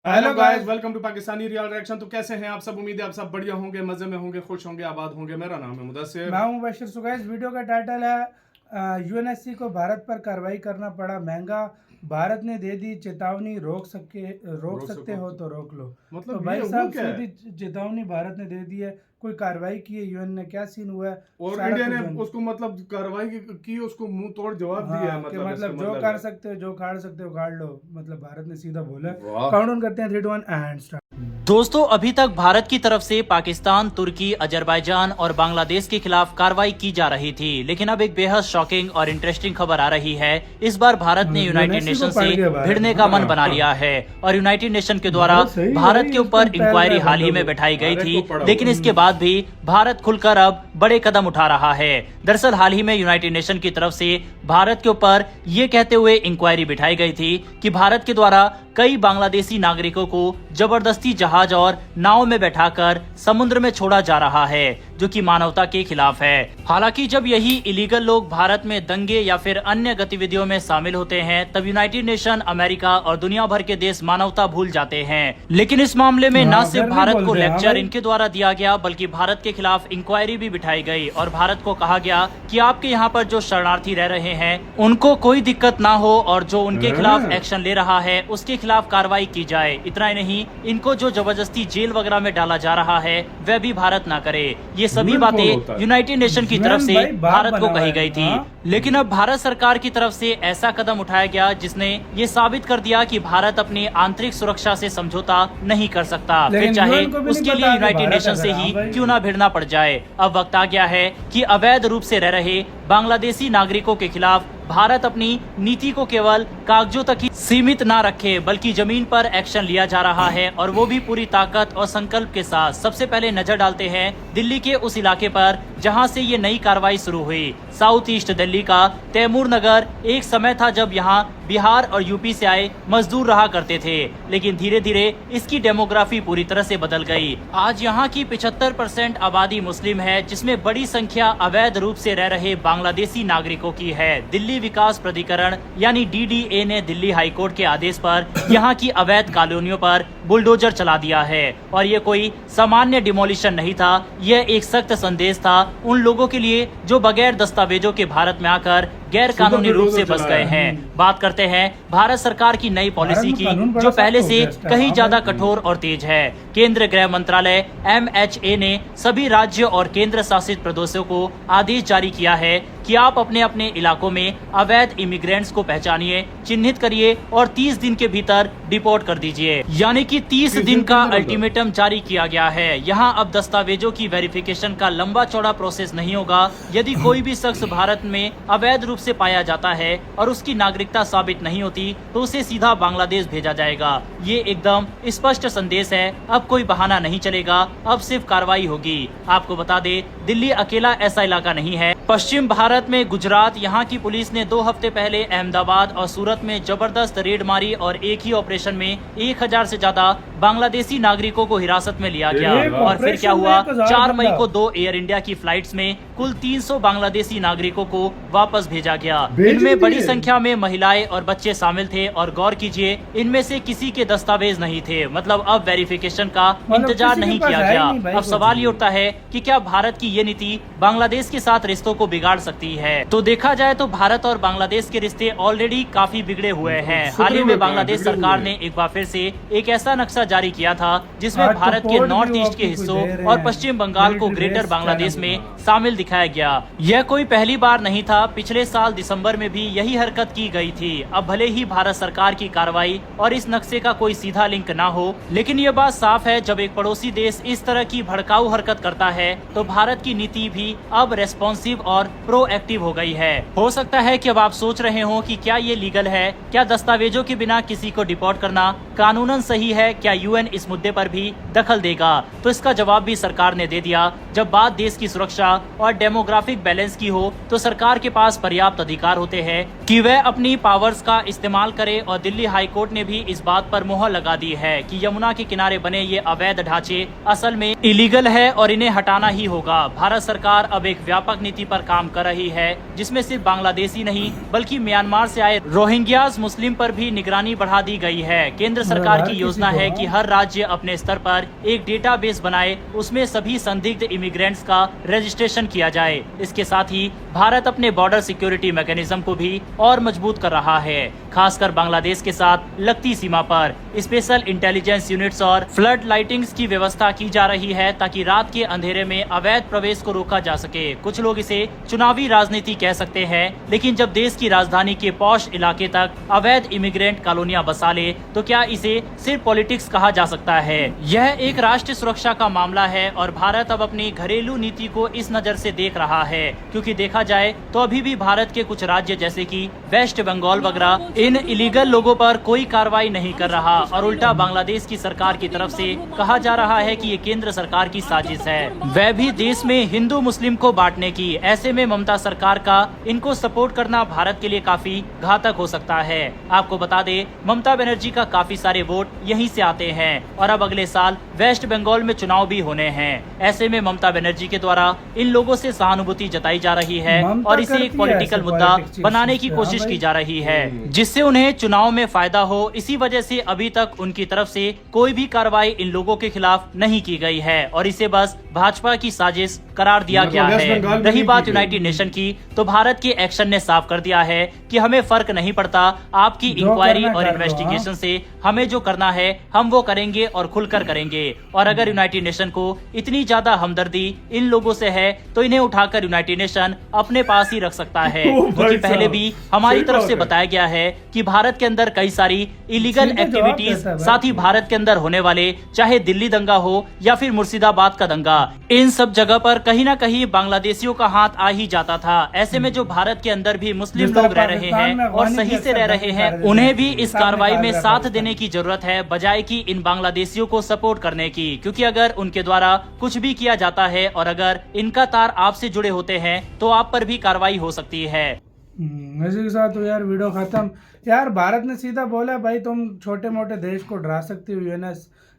Hello guys, welcome to Pakistani real reaction. तो कैसे हैं आप सब? उम्मीद है आप सब बढ़िया होंगे, मजे में होंगे, खुश होंगे, आबाद होंगे। मेरा नाम है मुदस्सिर, मैं हूं मुबशिर। सो गाइस, वीडियो का टाइटल है यूएनएससी को भारत पर कार्रवाई करना पड़ा महंगा, भारत ने दे दी चेतावनी, रोक सकते हो तो रोक लो। मतलब तो ये भाई हुआ साहब क्या है? सीधी चेतावनी भारत ने दे दी है, कोई कार्रवाई की है यूएन ने, क्या सीन हुआ है और सारा इंडिया कुछ ने जान उसको मतलब कार्रवाई की, उसको मुंह तोड़ जवाब दिया है। हाँ कि मतलब इसका मतलब जो मतलब कर है सकते हो, जो काट सकते हो काट लो। मतलब भारत ने सीधा बोला। वाह। काउंट करते हैं 3 2 1 एंड स्टार्ट। दोस्तों, अभी तक भारत की तरफ से पाकिस्तान, तुर्की, अजरबैजान और बांग्लादेश के खिलाफ कार्रवाई की जा रही थी, लेकिन अब एक बेहद शॉकिंग और इंटरेस्टिंग खबर आ रही है। इस बार भारत ने यूनाइटेड नेशन से भिड़ने का मन बना लिया है और यूनाइटेड नेशन के द्वारा भारत के ऊपर इंक्वायरी हाल ही में बैठाई गई थी, लेकिन इसके बाद भी भारत खुलकर अब बड़े कदम उठा रहा है। दरअसल हाल ही में यूनाइटेड नेशन की तरफ से भारत के ऊपर ये कहते हुए इंक्वायरी बिठाई गई थी कि भारत के द्वारा कई बांग्लादेशी नागरिकों को जबरदस्ती जहाज और नाव में बैठाकर समुद्र में छोड़ा जा रहा है, जो कि मानवता के खिलाफ है। हालांकि जब यही इलीगल लोग भारत में दंगे या फिर अन्य गतिविधियों में शामिल होते हैं, तब यूनाइटेड नेशन, अमेरिका और दुनिया भर के देश मानवता भूल जाते हैं। लेकिन इस मामले में न सिर्फ भारत को लेक्चर इनके द्वारा दिया गया, बल्कि भारत के खिलाफ इंक्वायरी भी बिठाई गई और भारत को कहा गया कि आपके यहाँ पर जो शरणार्थी रह रहे हैं उनको कोई दिक्कत ना हो और जो उनके खिलाफ एक्शन ले रहा है उसके खिलाफ कार्रवाई की जाए। इतना ही नहीं, इनको जो जबरदस्ती जेल वगैरह में डाला जा रहा है वह भी भारत ना करे। ये सभी बातें यूनाइटेड नेशन की तरफ से भारत को कही गई थी, लेकिन अब भारत सरकार की तरफ से ऐसा कदम उठाया गया जिसने ये साबित कर दिया कि भारत अपनी आंतरिक सुरक्षा से समझौता नहीं कर सकता, फिर चाहे उसके लिए यूनाइटेड नेशन से ही क्यों ना भिड़ना पड़ जाए। अब वक्त आ गया है कि अवैध रूप से रह रहे बांग्लादेशी नागरिकों के खिलाफ भारत अपनी नीति को केवल कागजों तक ही सीमित ना रखे, बल्कि जमीन पर एक्शन लिया जा रहा है और वो भी पूरी ताकत और संकल्प के साथ। सबसे पहले नजर डालते हैं दिल्ली के उस इलाके पर जहां से ये नई कार्रवाई शुरू हुई। साउथ ईस्ट दिल्ली का तैमूर नगर एक समय था जब यहाँ बिहार और यूपी से आए मजदूर रहा करते थे, लेकिन धीरे धीरे इसकी डेमोग्राफी पूरी तरह से बदल गई। आज यहाँ की 75% आबादी मुस्लिम है, जिसमें बड़ी संख्या अवैध रूप से रह रहे बांग्लादेशी नागरिकों की है। दिल्ली विकास प्राधिकरण यानी DDA ने दिल्ली हाईकोर्ट के आदेश पर यहाँ की अवैध कॉलोनियों पर बुलडोजर चला दिया है और ये कोई सामान्य डिमोलिशन नहीं था, यह एक सख्त संदेश था उन लोगों के लिए जो बगैर दस्तावेजों के भारत में आकर गैर कानूनी रूप से बस गए हैं। बात करते हैं भारत सरकार की नई पॉलिसी की, जो पहले से कहीं ज्यादा कठोर और तेज है। केंद्रीय गृह मंत्रालय MHA ने सभी राज्य और केंद्र शासित प्रदेशों को आदेश जारी किया है कि आप अपने अपने इलाकों में अवैध इमिग्रेंट्स को पहचानिए, चिन्हित करिए और 30 दिन के भीतर डिपोर्ट कर दीजिए। यानी कि 30 दिन का अल्टीमेटम जारी किया गया है। यहाँ अब दस्तावेजों की वेरिफिकेशन का लंबा चौड़ा प्रोसेस नहीं होगा। यदि कोई भी शख्स भारत में अवैध रूप से पाया जाता है और उसकी नागरिकता साबित नहीं होती, तो उसे सीधा बांग्लादेश भेजा जाएगा। ये एकदम स्पष्ट संदेश है। अब कोई बहाना नहीं चलेगा, अब सिर्फ कार्रवाई होगी। आपको बता दे, दिल्ली अकेला ऐसा इलाका नहीं है। पश्चिम भारत में गुजरात, यहाँ की पुलिस ने 2 हफ्ते पहले अहमदाबाद और सूरत में जबरदस्त रेड मारी और एक ही ऑपरेशन में 1000 से ज्यादा बांग्लादेशी नागरिकों को हिरासत में लिया गया। और फिर क्या हुआ, 4 मई को 2 एयर इंडिया की फ्लाइट्स में कुल 300 बांग्लादेशी नागरिकों को वापस भेजा गया। इनमें बड़ी संख्या में महिलाएं और बच्चे शामिल थे और गौर कीजिए, इनमें से किसी के दस्तावेज नहीं थे। मतलब अब वेरिफिकेशन का इंतजार नहीं किया गया। अब सवाल ये उठता है कि क्या भारत की ये नीति बांग्लादेश के साथ रिश्तों को बिगाड़ सकती है? तो देखा जाए तो भारत और बांग्लादेश के रिश्ते ऑलरेडी काफी बिगड़े हुए हैं। हाल ही में बांग्लादेश सरकार ने एक बार फिर से एक ऐसा नक्शा जारी किया था जिसमें भारत के नॉर्थ ईस्ट के हिस्सों और पश्चिम बंगाल को ग्रेटर बांग्लादेश में शामिल दिखाया गया। यह कोई पहली बार नहीं था, पिछले साल दिसंबर में भी यही हरकत की गई थी। अब भले ही भारत सरकार की कार्रवाई और इस नक्शे का कोई सीधा लिंक ना हो, लेकिन ये बात साफ है, जब एक पड़ोसी देश इस तरह की भड़काऊ हरकत करता है तो भारत की नीति भी अब रेस्पॉन्सिव और प्रोएक्टिव हो गई है। हो सकता है कि अब आप सोच रहे हो कि क्या ये लीगल है? क्या दस्तावेजों के बिना किसी को डिपोर्ट करना कानूनन सही है? क्या UN इस मुद्दे पर भी दखल देगा? तो इसका जवाब भी सरकार ने दे दिया। जब बात देश की सुरक्षा और डेमोग्राफिक बैलेंस की हो तो सरकार के पास पर्याप्त अधिकार होते हैं कि वह अपनी पावर्स का इस्तेमाल करे और दिल्ली हाईकोर्ट ने भी इस बात पर मुहर लगा दी है कि यमुना के किनारे बने ये अवैध ढांचे असल में इलीगल है और इन्हें हटाना ही होगा। भारत सरकार अब एक व्यापक नीति पर काम कर रही है, जिसमें सिर्फ बांग्लादेशी नहीं बल्कि म्यांमार से आए रोहिंग्याज मुस्लिम पर भी निगरानी बढ़ा दी गई है। केंद्र केंद्र सरकार की योजना है कि हर राज्य अपने स्तर पर एक डेटाबेस बनाए, उसमें सभी संदिग्ध इमिग्रेंट्स का रजिस्ट्रेशन किया जाए। इसके साथ ही भारत अपने बॉर्डर सिक्योरिटी मैकेनिज्म को भी और मजबूत कर रहा है, खासकर बांग्लादेश के साथ लगती सीमा पर स्पेशल इंटेलिजेंस यूनिट्स और फ्लड लाइटिंग्स की व्यवस्था की जा रही है ताकि रात के अंधेरे में अवैध प्रवेश को रोका जा सके। कुछ लोग इसे चुनावी राजनीति कह सकते हैं, लेकिन जब देश की राजधानी के पॉश इलाके तक अवैध इमिग्रेंट कॉलोनियां बसा ले तो क्या इसे सिर्फ पॉलिटिक्स कहा जा सकता है? यह एक राष्ट्रीय सुरक्षा का मामला है और भारत अब अपनी घरेलू नीति को इस नजर से देख रहा है, क्योंकि देखा जाए तो अभी भी भारत के कुछ राज्य जैसे कि वेस्ट बंगाल वगैरह इन इलीगल लोगों पर कोई कार्रवाई नहीं कर रहा और उल्टा बांग्लादेश की सरकार की तरफ से कहा जा रहा है कि ये केंद्र सरकार की साजिश है, वह भी देश में हिंदू मुस्लिम को बांटने की। ऐसे में ममता सरकार का इनको सपोर्ट करना भारत के लिए काफी घातक हो सकता है। आपको बता दें, ममता बनर्जी का काफी सारे वोट यहीं से आते हैं और अब अगले साल वेस्ट बंगाल में चुनाव भी होने हैं। ऐसे में ममता बनर्जी के द्वारा इन लोगों से सहानुभूति जताई जा रही है और इसे एक पॉलिटिकल मुद्दा बनाने की कोशिश की जा रही है, जिससे उन्हें चुनाव में फायदा हो। इसी वजह से अभी तक उनकी तरफ से कोई भी कार्रवाई इन लोगों के खिलाफ नहीं की गई है और इसे बस भाजपा की साजिश करार दिया गया है। रही बात यूनाइटेड नेशन की, तो भारत के एक्शन ने साफ कर दिया है कि हमें फर्क नहीं पड़ता, आपकी इंक्वायरी और इन्वेस्टिगेशन से हमें जो करना है हम वो करेंगे और खुलकर करेंगे। और अगर यूनाइटेड नेशन को इतनी ज्यादा हमदर्दी इन लोगों से है तो इन्हें उठाकर यूनाइटेड नेशन अपने पास ही रख सकता है, क्योंकि पहले भी हमारी तरफ से बताया गया है कि भारत के अंदर कई सारी इलीगल एक्टिविटीज, साथ ही भारत के अंदर होने वाले चाहे दिल्ली दंगा हो या फिर मुर्शिदाबाद का दंगा, इन सब जगह पर कहीं ना कहीं बांग्लादेशियों का हाथ आ ही जाता था। ऐसे में जो भारत के अंदर भी मुस्लिम लोग रह रहे हैं और सही से रह रहे हैं, उन्हें भी इस कार्रवाई में साथ देने की जरूरत है, बजाय कि इन बांग्लादेशियों को सपोर्ट करने की, क्योंकि अगर उनके द्वारा कुछ भी किया जाता है और अगर इनका तार आपसे जुड़े होते हैं तो आप पर भी कार्रवाई हो सकती है। इसी के साथ तो यार वीडियो खत्म। यार भारत ने सीधा बोला भाई तुम छोटे मोटे देश को डरा सकते हो,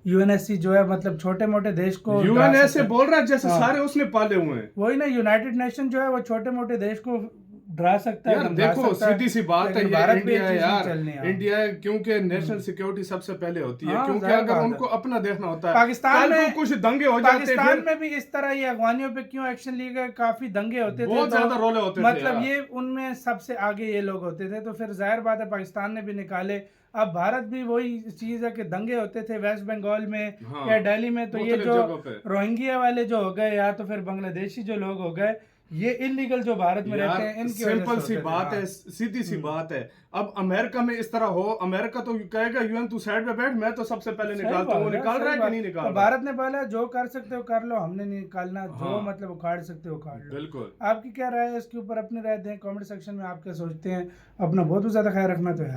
यूएनएससी जो है मतलब छोटे मोटे देश को यूएनएससी बोल रहा है जैसे सारे उसने पाले हुए हैं। वही ना, यूनाइटेड नेशन जो है वो छोटे मोटे देश को डरा सकता है। यार देखो सीधी सी बात है, ये इंडिया है यार, इंडिया है, क्योंकि नेशनल सिक्योरिटी सबसे पहले होती है, क्योंकि अगर उनको अपना देखना होता है। पाकिस्तान में कुछ दंगे हो जाते, पाकिस्तान में भी इस तरह ये अफगानियों पे क्यों एक्शन लिए गए, काफी दंगे होते थे, बहुत ज्यादा रोले होते थे, मतलब ये उनमें सबसे आगे ये लोग होते थे, तो फिर जाहिर बात है पाकिस्तान ने भी निकाले। अब भारत भी वही चीज है कि दंगे होते थे वेस्ट बंगाल में या दिल्ली में, तो ये जो रोहिंग्या वाले जो हो गए या तो फिर बांग्लादेशी जो लोग हो गए, ये इलीगल जो भारत में रहते हैं, इनकी सिंपल सी बात है, सीधी सी बात है। अब अमेरिका में इस तरह हो, अमेरिका तो कहेगा यूएन तू साइड पे बैठ, मैं तो सबसे पहले निकालता हूँ, निकाल रहा है कि नहीं निकाल रहा? भारत ने बोला जो कर सकते हो कर लो, हमने नहीं निकालना, जो मतलब उखाड़ सकते हो उखाड़ लो। बिल्कुल। आपकी क्या राय है इसके ऊपर? अपनी राय दें कमेंट सेक्शन में, आप क्या सोचते हैं? अपना बहुत ज्यादा ख्याल रखना तो यार।